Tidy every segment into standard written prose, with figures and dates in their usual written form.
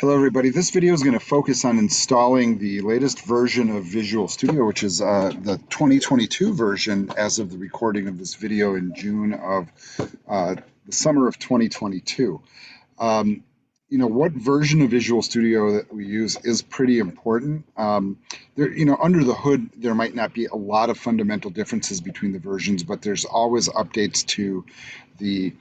Hello everybody, this video is going to focus on installing the latest version of Visual Studio, which is the 2022 version as of the recording of this video in June of the summer of 2022. What version of Visual Studio that we use is pretty important. Under the hood, there might not be a lot of fundamental differences between the versions, but there's always updates to the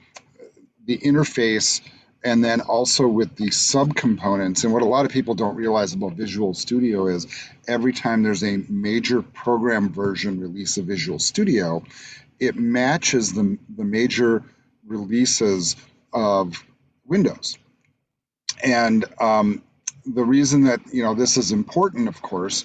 interface, and then also with the subcomponents. And what a lot of people don't realize about Visual Studio is every time there's a major program version release of Visual Studio, it matches the major releases of Windows. And the reason that this is important, of course,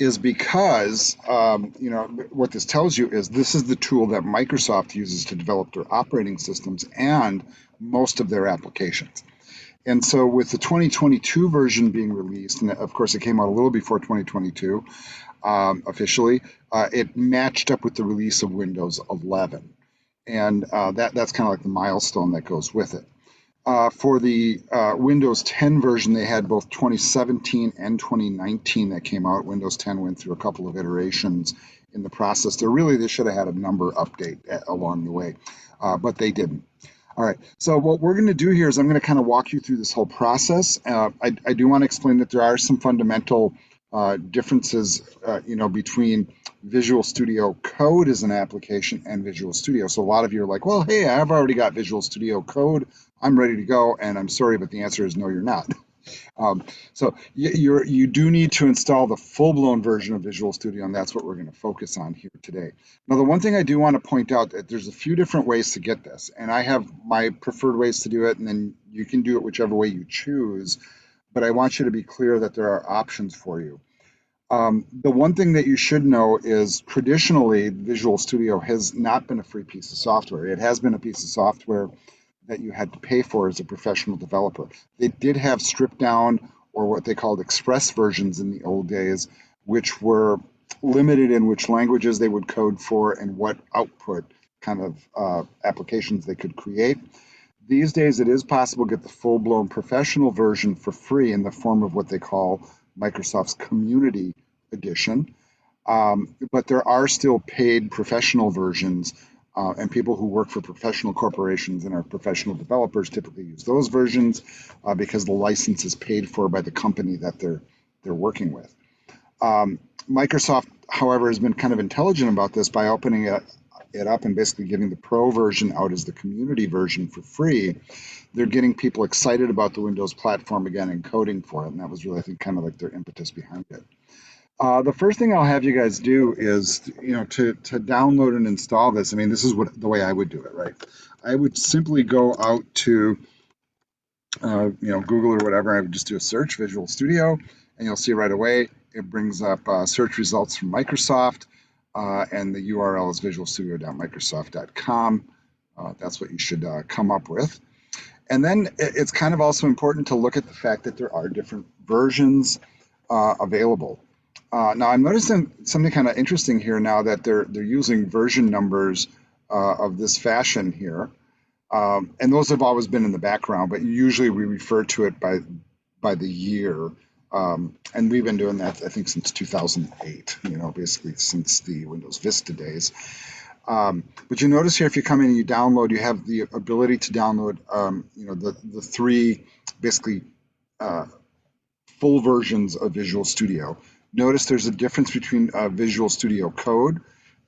is because what this tells you is this is the tool that Microsoft uses to develop their operating systems and most of their applications. And so with the 2022 version being released, and of course it came out a little before 2022 officially, it matched up with the release of Windows 11. And that's kind of like the milestone that goes with it. For the Windows 10 version, they had both 2017 and 2019 that came out. Windows 10 went through a couple of iterations in the process. They should have had a number update along the way, but they didn't. All right, so what we're going to do here is I'm going to kind of walk you through this whole process. I do want to explain that there are some fundamental differences, between Visual Studio Code as an application and Visual Studio. So a lot of you are like, well, hey, I've already got Visual Studio Code. I'm ready to go. And I'm sorry, but the answer is no, you're not. So you do need to install the full-blown version of Visual Studio, and that's what we're going to focus on here today. Now, the one thing I do want to point out that there's a few different ways to get this, and I have my preferred ways to do it, and then you can do it whichever way you choose, but I want you to be clear that there are options for you. The one thing that you should know is traditionally Visual Studio has not been a free piece of software. It has been a piece of software that you had to pay for as a professional developer. They did have stripped down, or what they called express versions in the old days, which were limited in which languages they would code for and what output kind of applications they could create. These days, it is possible to get the full-blown professional version for free in the form of what they call Microsoft's Community Edition. But there are still paid professional versions, and people who work for professional corporations and are professional developers typically use those versions because the license is paid for by the company that they're working with. Microsoft, however, has been kind of intelligent about this by opening it up and basically giving the Pro version out as the community version for free. They're getting people excited about the Windows platform again and coding for it, and that was really, I think, kind of like their impetus behind it. The first thing I'll have you guys do is, to download and install this. I mean, this is the way I would do it, right? I would simply go out to, Google or whatever. I would just do a search, Visual Studio, and you'll see right away it brings up search results from Microsoft, and the URL is visualstudio.microsoft.com. That's what you should come up with. And then it's kind of also important to look at the fact that there are different versions available. Now I'm noticing something kind of interesting here now that they're using version numbers of this fashion here, and those have always been in the background, but usually we refer to it by the year, and we've been doing that I think since 2008. Basically since the Windows Vista days. But you notice here, if you come in and you download, you have the ability to download, the three basically full versions of Visual Studio. Notice there's a difference between Visual Studio Code.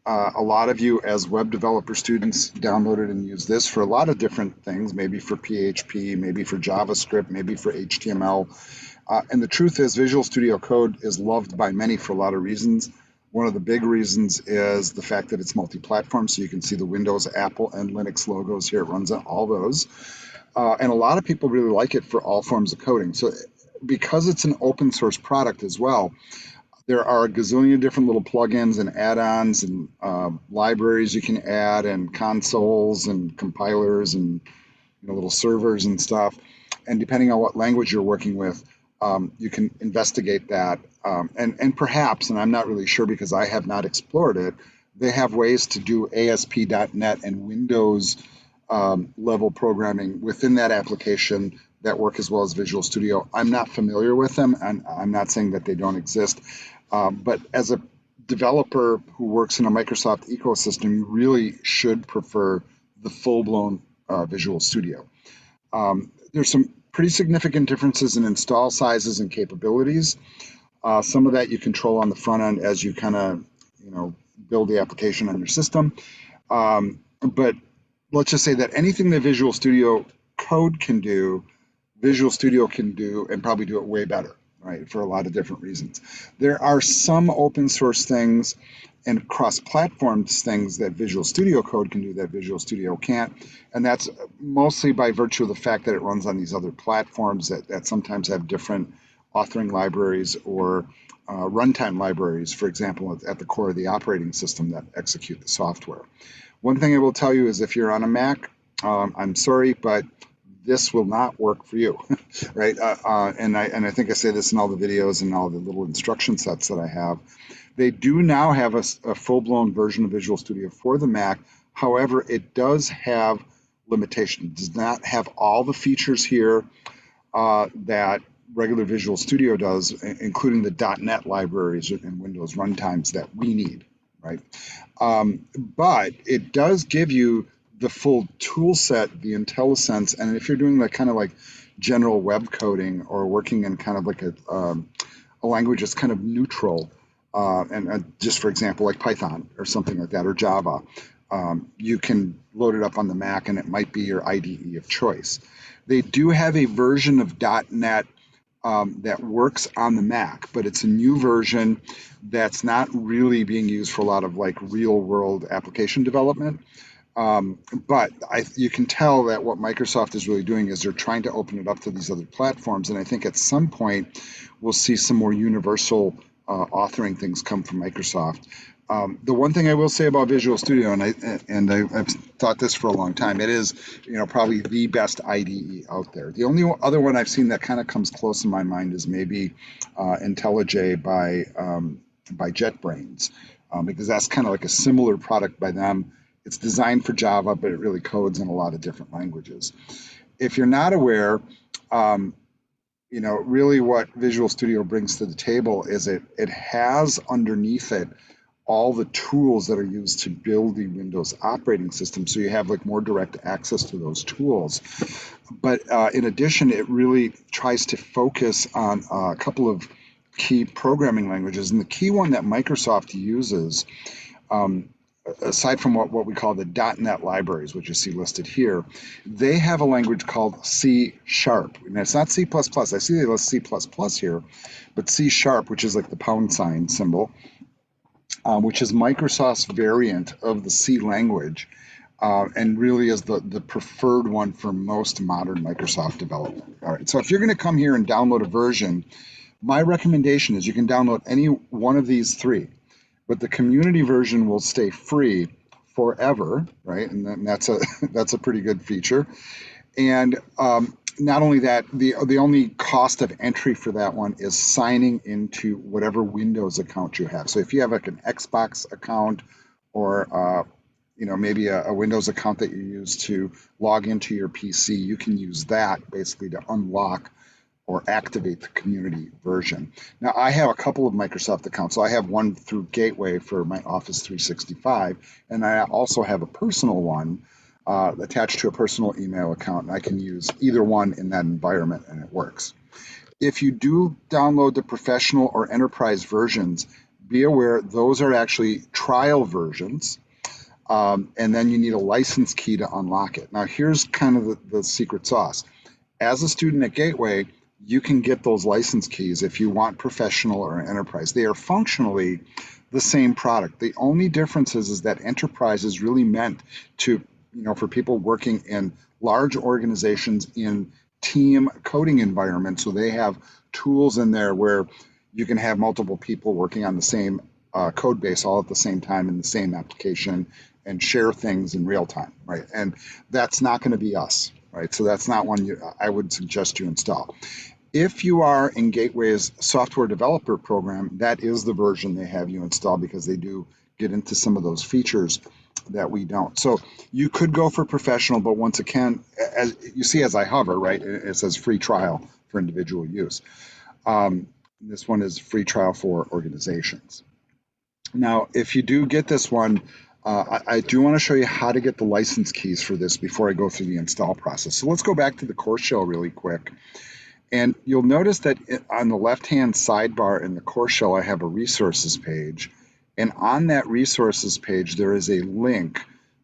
A lot of you as web developer students downloaded and use this for a lot of different things, maybe for PHP, maybe for JavaScript, maybe for HTML. And the truth is Visual Studio Code is loved by many for a lot of reasons. One of the big reasons is the fact that it's multi-platform, so you can see the Windows, Apple, and Linux logos here. It runs on all those. And a lot of people really like it for all forms of coding. So because it's an open source product as well, there are a gazillion different little plugins and add-ons and libraries you can add, and consoles and compilers and little servers and stuff. And depending on what language you're working with, you can investigate that. And perhaps, and I'm not really sure because I have not explored it, they have ways to do ASP.NET and Windows level programming within that application that work as well as Visual Studio. I'm not familiar with them, and I'm not saying that they don't exist, but as a developer who works in a Microsoft ecosystem, you really should prefer the full-blown Visual Studio. There's some pretty significant differences in install sizes and capabilities. Some of that you control on the front end as you kind of, build the application on your system. But let's just say that anything that Visual Studio Code can do, Visual Studio can do and probably do it way better, right? For a lot of different reasons. There are some open source things and cross-platform things that Visual Studio Code can do that Visual Studio can't. And that's mostly by virtue of the fact that it runs on these other platforms that sometimes have different authoring libraries or runtime libraries, for example, at the core of the operating system that execute the software. One thing I will tell you is if you're on a Mac, I'm sorry, but this will not work for you, right? And I think I say this in all the videos and all the little instruction sets that I have. They do now have a full-blown version of Visual Studio for the Mac. However, it does have limitations. It does not have all the features here that regular Visual Studio does, including the .NET libraries and Windows runtimes that we need, right? But it does give you the full tool set, the IntelliSense, and if you're doing like kind of like general web coding or working in kind of like a language that's kind of neutral, and just for example, like Python or something like that, or Java, you can load it up on the Mac and it might be your IDE of choice. They do have a version of .NET that works on the Mac, but it's a new version that's not really being used for a lot of like real world application development. But you can tell that what Microsoft is really doing is they're trying to open it up to these other platforms. And I think at some point we'll see some more universal authoring things come from Microsoft. The one thing I will say about Visual Studio, and I've thought this for a long time, it is probably the best IDE out there. The only other one I've seen that kind of comes close in my mind is maybe IntelliJ by JetBrains, because that's kind of like a similar product by them. It's designed for Java, but it really codes in a lot of different languages. If you're not aware, really what Visual Studio brings to the table is it has underneath it all the tools that are used to build the Windows operating system. So you have like more direct access to those tools. But in addition, it really tries to focus on a couple of key programming languages. And the key one that Microsoft uses, aside from what we call the .NET libraries, which you see listed here, they have a language called C#. And it's not C++. I see they list C++ here, but C#, which is like the pound sign symbol, which is Microsoft's variant of the C language, and really is the preferred one for most modern Microsoft development. All right, so if you're going to come here and download a version, my recommendation is you can download any one of these three, but the community version will stay free forever, right? And that's a pretty good feature. And not only that, the only cost of entry for that one is signing into whatever Windows account you have. So if you have like an Xbox account or maybe a Windows account that you use to log into your PC, you can use that basically to unlock or activate the community version. Now, I have a couple of Microsoft accounts. So I have one through Gateway for my Office 365, and I also have a personal one attached to a personal email account, and I can use either one in that environment, and it works. If you do download the professional or enterprise versions, be aware those are actually trial versions, and then you need a license key to unlock it. Now, here's kind of the secret sauce. As a student at Gateway, you can get those license keys if you want professional or enterprise. They are functionally the same product. The only difference is that enterprise is really meant to, for people working in large organizations in team coding environments. So they have tools in there where you can have multiple people working on the same code base all at the same time in the same application and share things in real time, right? And that's not going to be us, right? So that's not one I would suggest you install. If you are in Gateway's software developer program, that is the version they have you install because they do get into some of those features that we don't. So you could go for professional, but once again, as you see, as I hover, right, it says free trial for individual use. This one is free trial for organizations. Now, if you do get this one, I do want to show you how to get the license keys for this before I go through the install process. So let's go back to the course shell really quick. And you'll notice that on the left-hand sidebar in the course shell, I have a resources page. And on that resources page, there is a link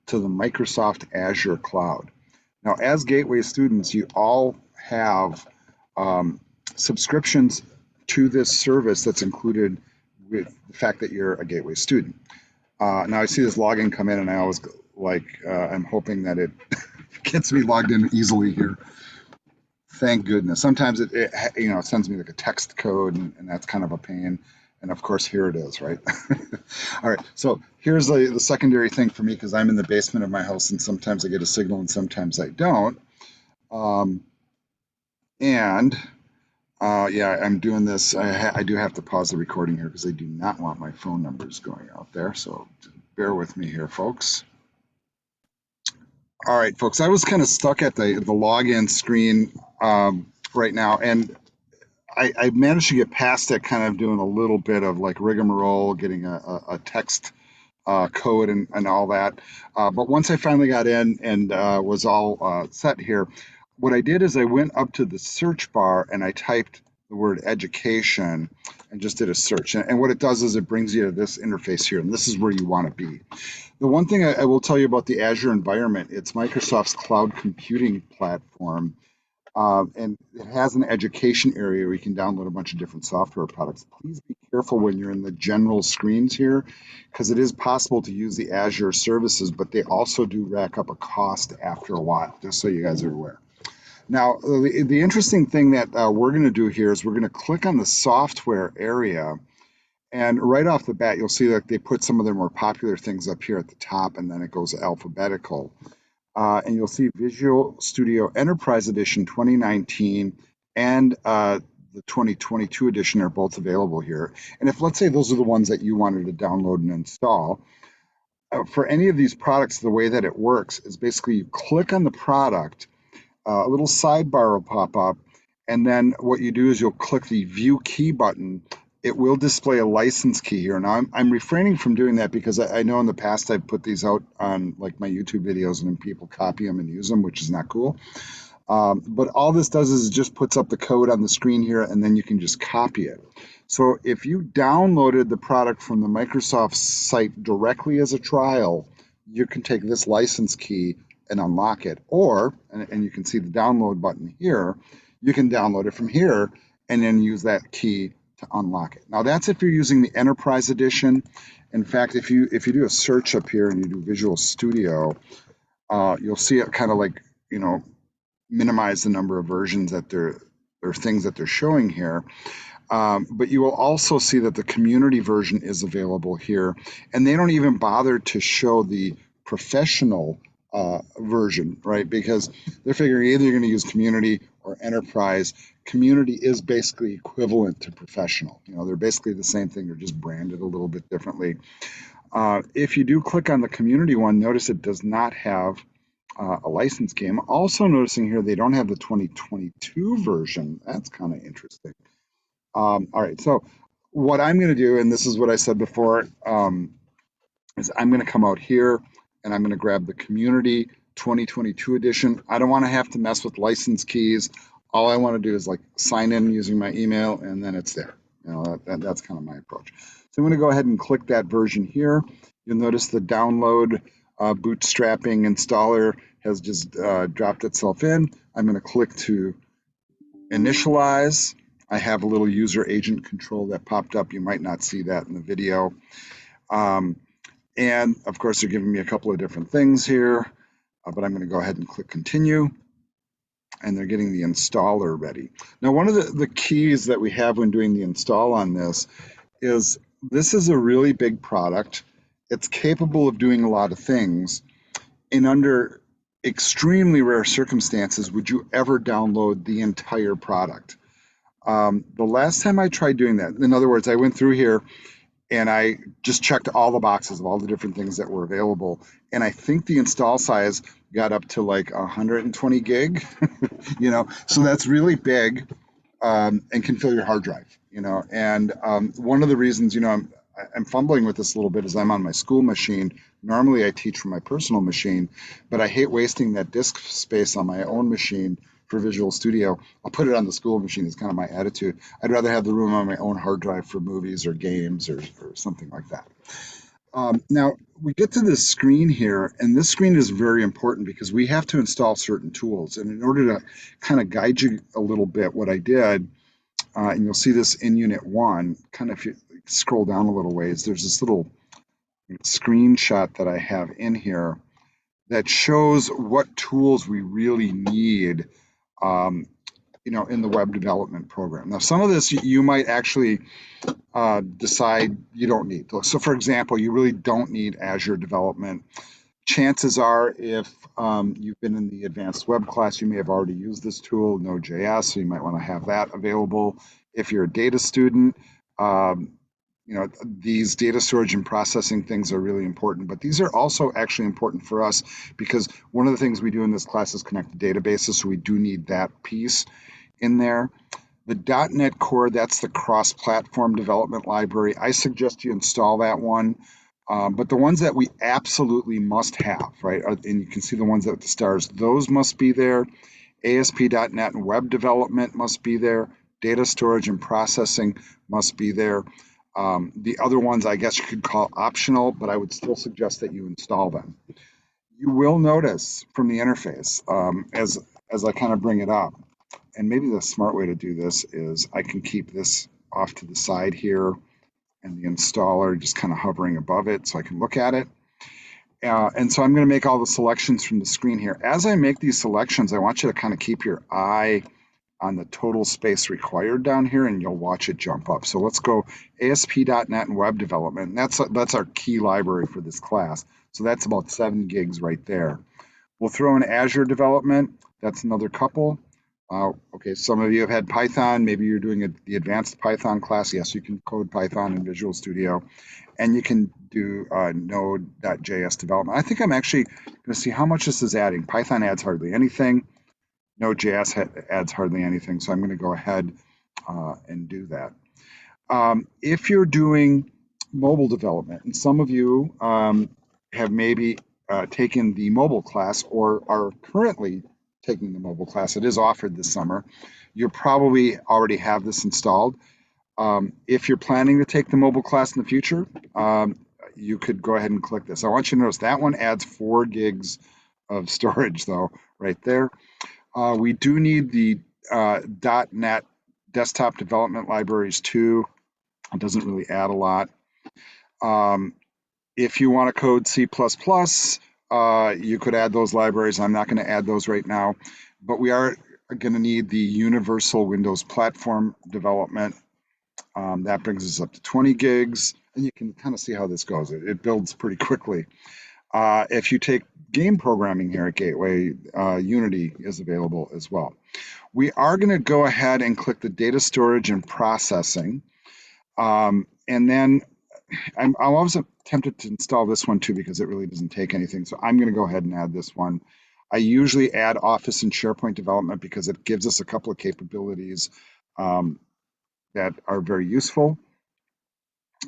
to the Microsoft Azure Cloud. Now, as Gateway students, you all have subscriptions to this service that's included with the fact that you're a Gateway student. Now I see this login come in, and I always I'm hoping that it gets me logged in easily here. Thank goodness. Sometimes it sends me like a text code, and that's kind of a pain. And of course, here it is, right? All right. So here's the secondary thing for me, because I'm in the basement of my house, and sometimes I get a signal and sometimes I don't. Yeah, I'm doing this. I do have to pause the recording here because I do not want my phone numbers going out there. So bear with me here, folks. All right, folks, I was kind of stuck at the login screen right now, and I managed to get past it, kind of doing a little bit of like rigmarole, getting a text code and all that. But once I finally got in and was all set here, what I did is I went up to the search bar and I typed the word education and just did a search. And what it does is it brings you to this interface here, and this is where you want to be. The one thing I will tell you about the Azure environment, it's Microsoft's cloud computing platform. And it has an education area where you can download a bunch of different software products. Please be careful when you're in the general screens here, because it is possible to use the Azure services, but they also do rack up a cost after a while, just so you guys are aware. Now, the interesting thing that we're going to do here is we're going to click on the software area. And right off the bat, you'll see that they put some of their more popular things up here at the top, and then it goes alphabetical. And you'll see Visual Studio Enterprise Edition 2019 and the 2022 edition are both available here. And if, let's say, those are the ones that you wanted to download and install, for any of these products, the way that it works is basically you click on the product, a little sidebar will pop up, and then what you do is you'll click the View Key button. It will display a license key here. Now, I'm refraining from doing that because I know in the past I've put these out on like my YouTube videos and then people copy them and use them, which is not cool. But all this does is it just puts up the code on the screen here, and then you can just copy it. So if you downloaded the product from the Microsoft site directly as a trial, you can take this license key and unlock it. Or, and you can see the download button here, you can download it from here and then use that key to unlock it. Now that's if you're using the Enterprise Edition. In fact, if you do a search up here and you do Visual Studio, you'll see it kind of like, minimize the number of versions that or things that they're showing here. But you will also see that the community version is available here, and they don't even bother to show the professional version, right? Because they're figuring either you're going to use community or enterprise. Community is basically equivalent to professional. They're basically the same thing. They're just branded a little bit differently. If you do click on the community one, notice it does not have a license key. I'm also noticing here they don't have the 2022 version. That's kind of interesting. All right, so what I'm going to do, and this is what I said before, is I'm going to come out here and I'm going to grab the Community 2022 edition. I don't want to have to mess with license keys. All I want to do is like sign in using my email, and then it's there. That's kind of my approach. So I'm going to go ahead and click that version here. You'll notice the download bootstrapping installer has just dropped itself in. I'm going to click to initialize. I have a little user agent control that popped up. You might not see that in the video. And of course, they're giving me a couple of different things here, but I'm going to go ahead and click continue. And they're getting the installer ready. Now, one of the keys that we have when doing the install on this is a really big product. It's capable of doing a lot of things. And under extremely rare circumstances, would you ever download the entire product? The last time I tried doing that, in other words, I went through here and I just checked all the boxes of all the different things that were available. And I think the install size got up to like 120 gig, so that's really big, and can fill your hard drive. And one of the reasons, I'm fumbling with this a little bit is I'm on my school machine. Normally I teach from my personal machine, but I hate wasting that disk space on my own machine for Visual Studio. I'll put it on the school machine is kind of my attitude. I'd rather have the room on my own hard drive for movies or games or something like that. Now we get to this screen here, and this screen is very important because we have to install certain tools. And in order to kind of guide you a little bit, what I did, and you'll see this in Unit 1, kind of if you scroll down a little ways, there's this little screenshot that I have in here that shows what tools we really need, um, in the web development program. Now, some of this you might actually decide you don't need. So, for example, you really don't need Azure development. Chances are, if you've been in the advanced web class, you may have already used this tool, Node.js, so you might want to have that available. If you're a data student, um, these data storage and processing things are really important, but these are also actually important for us because one of the things we do in this class is connect to databases, so we do need that piece in there. The .NET Core, that's the cross-platform development library. I suggest you install that one. But the ones that we absolutely must have, right, and you can see the ones with the stars, those must be there. ASP.NET and web development must be there. Data storage and processing must be there. The other ones, I guess you could call optional, but I would still suggest that you install them. You will notice from the interface, as I kind of bring it up, and maybe the smart way to do this is I can keep this off to the side here and the installer just kind of hovering above it so I can look at it. And so I'm going to make all the selections from the screen here. As I make these selections, I want you to kind of keep your eye on the total space required down here, and you'll watch it jump up. So let's go ASP.NET and web development. That's our key library for this class. So that's about 7 gigs right there. We'll throw in Azure development. That's another couple. Okay, some of you have had Python. Maybe you're doing the advanced Python class. Yes, you can code Python in Visual Studio, and you can do Node.js development. I think I'm actually going to see how much this is adding. Python adds hardly anything. Node.js adds hardly anything, so I'm going to go ahead and do that. If you're doing mobile development, and some of you have maybe taken the mobile class or are currently taking the mobile class, it is offered this summer, you probably already have this installed. If you're planning to take the mobile class in the future, you could go ahead and click this. I want you to notice that one adds 4 gigs of storage, though, right there. We do need the .NET desktop development libraries too. It doesn't really add a lot. If you want to code C++, you could add those libraries. I'm not going to add those right now, but we are going to need the Universal Windows Platform development. That brings us up to 20 gigs, and you can kind of see how this goes. It builds pretty quickly. If you take game programming here at Gateway, Unity is available as well. We are going to go ahead and click the data storage and processing. And then I'm always tempted to install this one too because it really doesn't take anything. So I'm going to go ahead and add this one. I usually add Office and SharePoint development because it gives us a couple of capabilities that are very useful.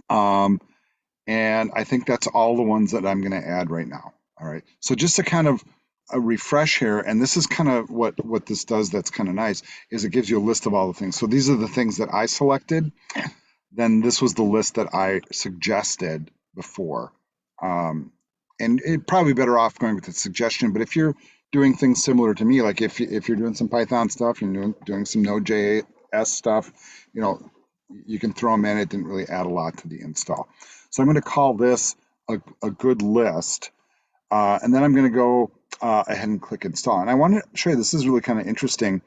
And I think that's all the ones that I'm going to add right now. All right. So just to kind of a refresh here, and this is kind of what this does that's kind of nice, is it gives you a list of all the things. So these are the things that I selected. Then this was the list that I suggested before. And it probably better off going with the suggestion, but if you're doing things similar to me, like if you're doing some Python stuff, you're doing some Node.js stuff, you can throw them in. It didn't really add a lot to the install. So I'm going to call this a good list. And then I'm going to go ahead and click install. And I want to show you, this is really kind of interesting.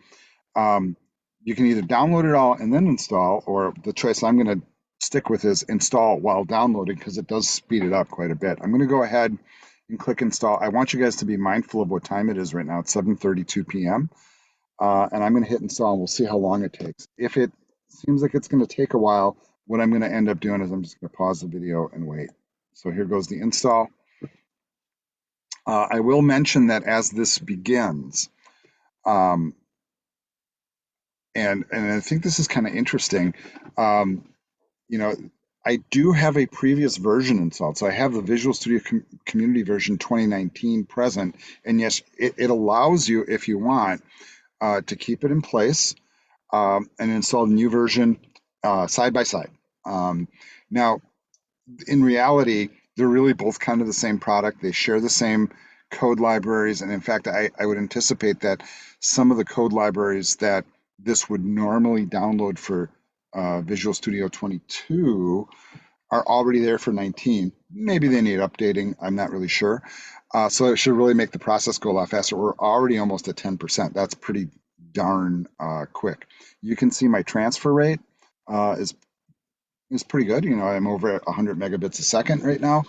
You can either download it all and then install, or the choice I'm going to stick with is install while downloading because it does speed it up quite a bit. I'm going to go ahead and click install. I want you guys to be mindful of what time it is right now. It's 7:32 p.m. And I'm going to hit install and we'll see how long it takes. If it seems like it's going to take a while, what I'm going to end up doing is I'm just going to pause the video and wait. So here goes the install. I will mention that as this begins, um, and I think this is kind of interesting. Um, you know, I do have a previous version installed. So I have the Visual Studio Community version 2019 present. And yes, it allows you, if you want, to keep it in place and install the new version side by side. Now, in reality, they're really both kind of the same product. They share the same code libraries. And in fact, I would anticipate that some of the code libraries that this would normally download for Visual Studio 22 are already there for 19. Maybe they need updating. I'm not really sure. So it should really make the process go a lot faster. We're already almost at 10%. That's pretty darn quick. You can see my transfer rate is pretty good. I'm over at 100 megabits a second right now,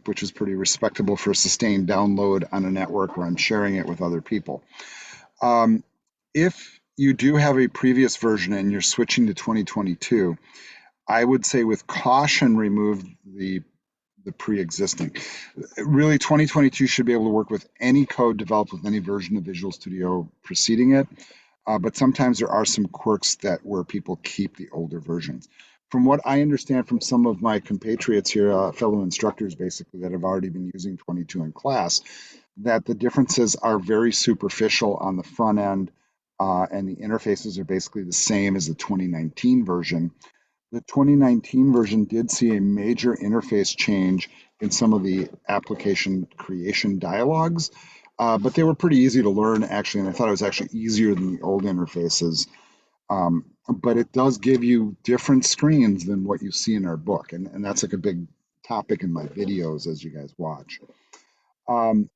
which is pretty respectable for a sustained download on a network where I'm sharing it with other people. If you do have a previous version and you're switching to 2022, I would say with caution remove the pre-existing. Really, 2022 should be able to work with any code developed with any version of Visual Studio preceding it. But sometimes there are some quirks where people keep the older versions. From what I understand from some of my compatriots here, fellow instructors basically that have already been using 22 in class, that the differences are very superficial on the front end, and the interfaces are basically the same as the 2019 version. The 2019 version did see a major interface change in some of the application creation dialogues, but they were pretty easy to learn actually, and I thought it was actually easier than the old interfaces. But it does give you different screens than what you see in our book, and that's like a big topic in my videos as you guys watch. Um,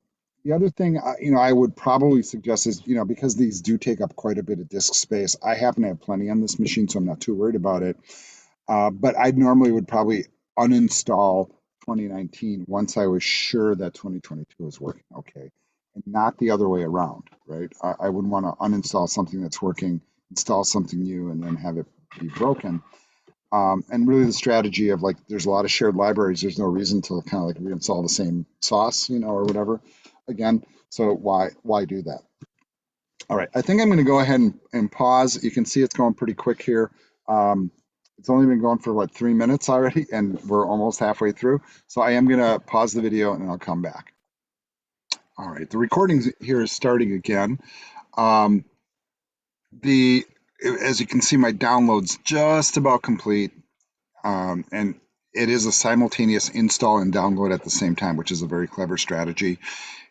the other thing, I would probably suggest is, because these do take up quite a bit of disk space, I happen to have plenty on this machine, so I'm not too worried about it. But I normally would probably uninstall 2019 once I was sure that 2022 was working okay, and not the other way around, right? I wouldn't want to uninstall something that's working, install something new, and then have it be broken. And really the strategy of like, there's a lot of shared libraries. There's no reason to kind of like reinstall the same sauce, or whatever again. So why do that? All right, I think I'm going to go ahead and pause. You can see it's going pretty quick here. Um, it's only been going for what, 3 minutes already, and we're almost halfway through. So I am going to pause the video and I'll come back. All right, the recording here is starting again. Um, as you can see, my download's just about complete, and it is a simultaneous install and download at the same time, which is a very clever strategy.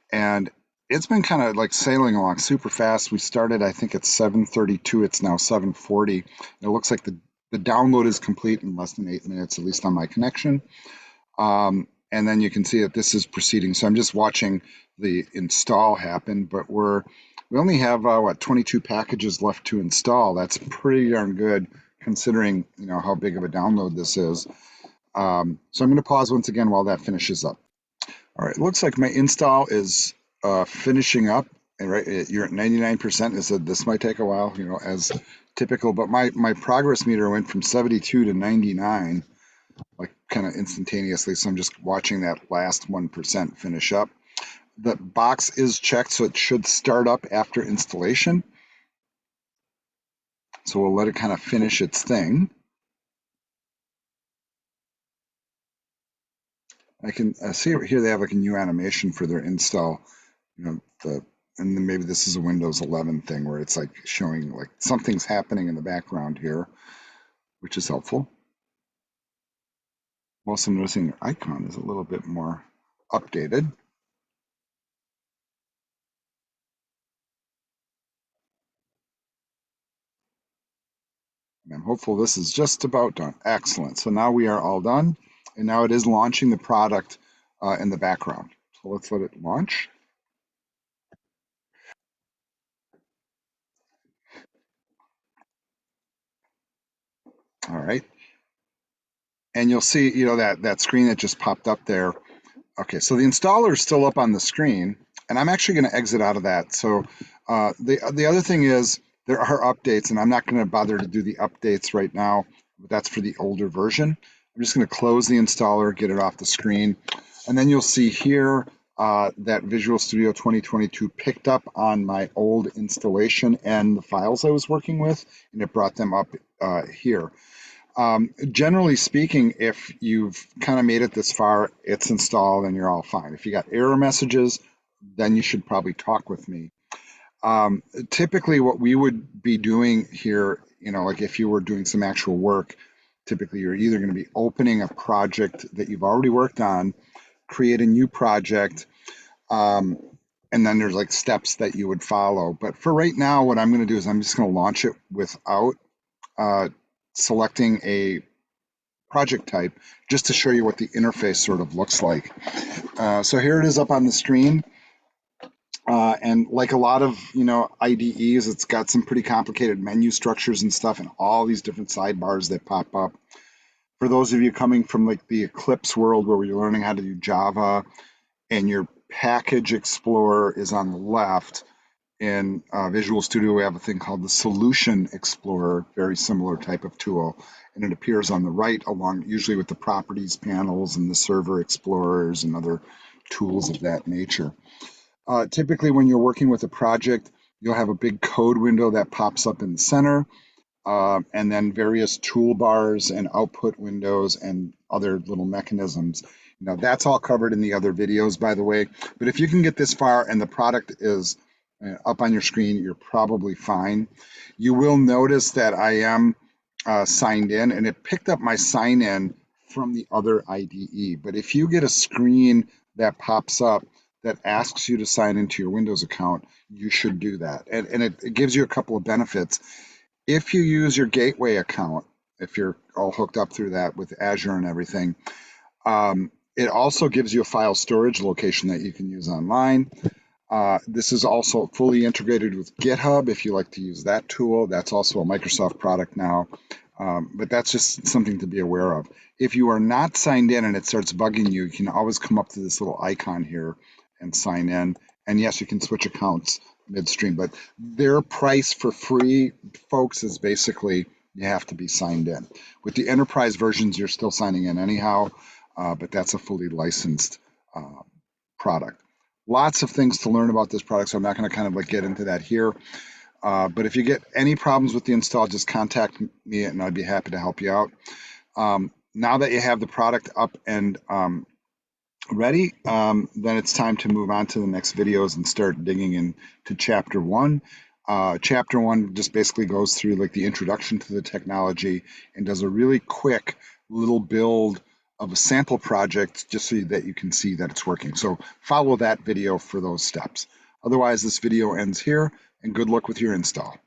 And it's been kind of like sailing along super fast. We started, I think, at 7:32. It's now 7:40. It looks like the download is complete in less than 8 minutes, at least on my connection. And then you can see that this is proceeding. So I'm just watching the install happen, but we only have 22 packages left to install. That's pretty darn good considering how big of a download this is. So I'm going to pause once again while that finishes up. All right, it looks like my install is finishing up. And right, you're at 99%. I said this might take a while, as typical, but my progress meter went from 72 to 99, like kind of instantaneously. So I'm just watching that last 1% finish up. The box is checked, so it should start up after installation. So we'll let it kind of finish its thing. I can see here they have like a new animation for their install, and then maybe this is a Windows 11 thing where it's like showing like something's happening in the background here, which is helpful. I'm also noticing the icon is a little bit more updated. And I'm hopeful this is just about done. Excellent. So now we are all done. And now it is launching the product in the background. So let's let it launch. All right. And you'll see, that screen that just popped up there. Okay, so the installer is still up on the screen, and I'm actually going to exit out of that. So the other thing is there are updates, and I'm not going to bother to do the updates right now. but that's for the older version. I'm just going to close the installer, get it off the screen, and then you'll see here that Visual Studio 2022 picked up on my old installation and the files I was working with, and it brought them up here. Generally speaking, if you've kind of made it this far, it's installed and you're all fine. If you got error messages, then you should probably talk with me. Typically, what we would be doing here, like if you were doing some actual work, typically you're either going to be opening a project that you've already worked on, create a new project, um, and then there's like steps that you would follow. But for right now, what I'm going to do is I'm just going to launch it without uh, selecting a project type, just to show you what the interface sort of looks like. So here it is up on the screen. And like a lot of IDEs, it's got some pretty complicated menu structures and stuff, and all these different sidebars that pop up. For those of you coming from like the Eclipse world where you're learning how to do Java, and your package explorer is on the left, in Visual Studio we have a thing called the Solution Explorer, very similar type of tool, and it appears on the right along usually with the properties panels and the server explorers and other tools of that nature. Typically, when you're working with a project, you'll have a big code window that pops up in the center, and then various toolbars and output windows and other little mechanisms. That's all covered in the other videos, by the way. But if you can get this far and the product is up on your screen, you're probably fine. You will notice that I am signed in, and it picked up my sign in from the other IDE. But if you get a screen that pops up that asks you to sign into your Windows account, you should do that. And it gives you a couple of benefits. If you use your Gateway account, if you're all hooked up through that with Azure and everything, it also gives you a file storage location that you can use online. This is also fully integrated with GitHub if you like to use that tool. That's also a Microsoft product now, but that's just something to be aware of. If you are not signed in and it starts bugging you, you can always come up to this little icon here and sign in. And yes, you can switch accounts midstream, but their price for free, folks, is basically you have to be signed in. With the enterprise versions, you're still signing in anyhow, but that's a fully licensed product. Lots of things to learn about this product, so I'm not going to kind of like get into that here. But if you get any problems with the install, just contact me and I'd be happy to help you out. Now that you have the product up and ready, then it's time to move on to the next videos and start digging into chapter 1. Chapter 1 just basically goes through like the introduction to the technology and does a really quick little build of a sample project just so that you can see that it's working. So follow that video for those steps. Otherwise, this video ends here, and good luck with your install.